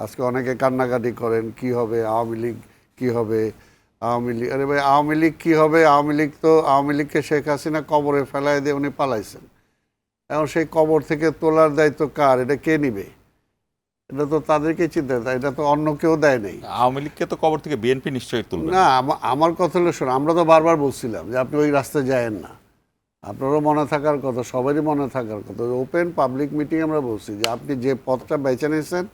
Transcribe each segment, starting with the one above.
আজকে অনেকে কান্নাকাটি করেন কি হবে আওয়ামী লীগ কি হবে আওয়ামী লীগ আরে ভাই আওয়ামী লীগ কী হবে আওয়ামী লীগ তো আওয়ামী লীগকে শেখ হাসিনা কবরে ফেলায় দিয়ে উনি পালাইছেন এখন সেই কবর থেকে তোলার দায়িত্ব কার এটা কে নিবে এটা তো তাদেরকে চিন্তা এটা তো অন্য কেউ দেয় নেই আওয়ামী লীগকে তো কবর থেকে বিএনপি নিশ্চয়ই তুলবে না আমার কথা হলো শোনো আমরা তো বারবার বলছিলাম যে আপনি ওই রাস্তায় যায়েন না আপনারও মনে থাকার কথা সবারই মনে থাকার কথা ওপেন পাবলিক মিটিং আমরা বলছি যে আপনি যে পথটা বেছে নিয়েছেন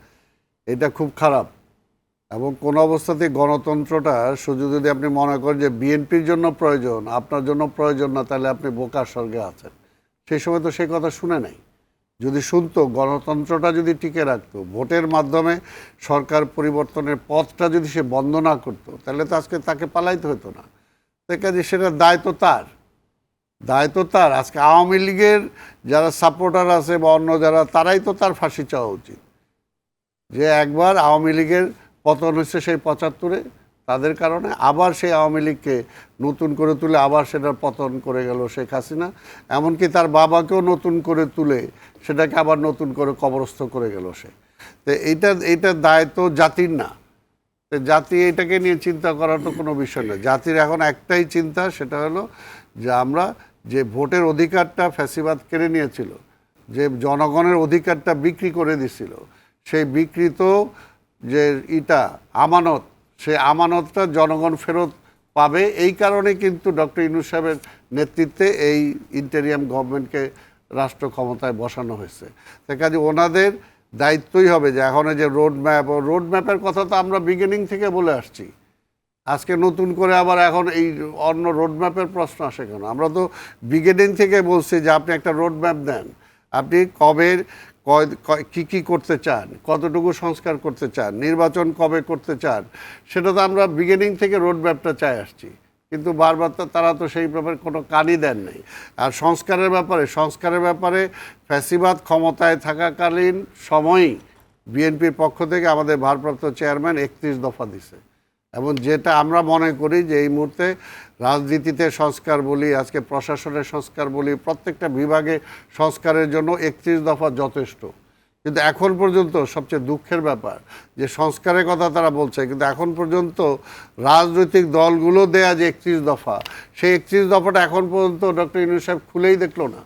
এটা খুব খারাপ এবং কোনো অবস্থাতেই গণতন্ত্রটা শুধু যদি আপনি মনে করেন যে বিএনপির জন্য প্রয়োজন আপনার জন্য প্রয়োজন না তাহলে আপনি বোকার স্বর্গে আছেন সেই সময় তো সেই কথা শুনে নাই যদি শুনতো গণতন্ত্রটা যদি টিকে রাখতো ভোটের মাধ্যমে সরকার পরিবর্তনের পথটা যদি সে বন্ধ না করতো তাহলে তো আজকে তাকে পালাইতে হতো না কাজে সেটা দায়িত্ব তার আজকে আওয়ামী লীগের যারা সাপোর্টার আছে বা অন্য যারা তারাই তো তার ফাঁসি চাওয়া উচিত যে একবার আওয়ামী লীগের পতন হচ্ছে সেই ৭৫-এ তাদের কারণে আবার সেই আওয়ামী লীগকে নতুন করে তুলে আবার সেটার পতন করে গেল শেখ হাসিনা এমনকি তার বাবাকেও নতুন করে তুলে সেটাকে আবার নতুন করে কবরস্থ করে গেল সে তো এইটা দায়িত্ব জাতির না জাতি এটাকে নিয়ে চিন্তা করার তো কোনো বিষয় না জাতির এখন একটাই চিন্তা সেটা হলো যে আমরা যে ভোটের অধিকারটা ফ্যাসিবাদ কেড়ে নিয়েছিল যে জনগণের অধিকারটা বিক্রি করে দিছিল সেই বিকৃত যে আমানত সেই আমানতটা জনগণ ফেরত পাবে এই কারণে কিন্তু ডক্টর ইউনূস সাহেবের নেতৃত্বে এই ইন্টেরিয়াম গভর্নমেন্টকে রাষ্ট্র ক্ষমতায় বসানো হয়েছে তাই কাজে ওনাদের দায়িত্বই হবে যে এখন যে রোড ম্যাপের কথা তো আমরা বিগিনিং থেকে বলে আসছি আজকে নতুন করে আবার এখন এই অন্য রোড ম্যাপের প্রশ্ন আসে কেন আমরা তো বিগিনিং থেকে বলছি যে আপনি একটা রোড ম্যাপ দেন আপনি কবে কি করতে চান কতটুকু সংস্কার করতে চান নির্বাচন কবে করতে চান সেটা তো আমরা বিগিনিং থেকে রোড ম্যাপটা চাই আসছি কিন্তু বারবার তো তারা তো সেই ব্যাপারে কোনো কানই দেন নাই আর সংস্কারের ব্যাপারে ফ্যাসিবাদ ক্ষমতায় থাকাকালীন সময়ই বিএনপির পক্ষ থেকে আমাদের ভারপ্রাপ্ত চেয়ারম্যান ৩১ দফা দিছে এবং যেটা আমরা মনে করি যে এই মুহূর্তে রাজনীতিতে সংস্কার বলি আজকে প্রশাসনের সংস্কার বলি প্রত্যেকটা বিভাগে সংস্কারের জন্য ৩১ দফা যথেষ্ট কিন্তু এখন পর্যন্ত সবচেয়ে দুঃখের ব্যাপার যে সংস্কারের কথা তারা বলছে কিন্তু এখন পর্যন্ত রাজনৈতিক দলগুলো দেয়া যে ৩১ দফা সেই ৩১ দফাটা এখন পর্যন্ত ডক্টর ইউনূস সাহেব খুলেই দেখলো না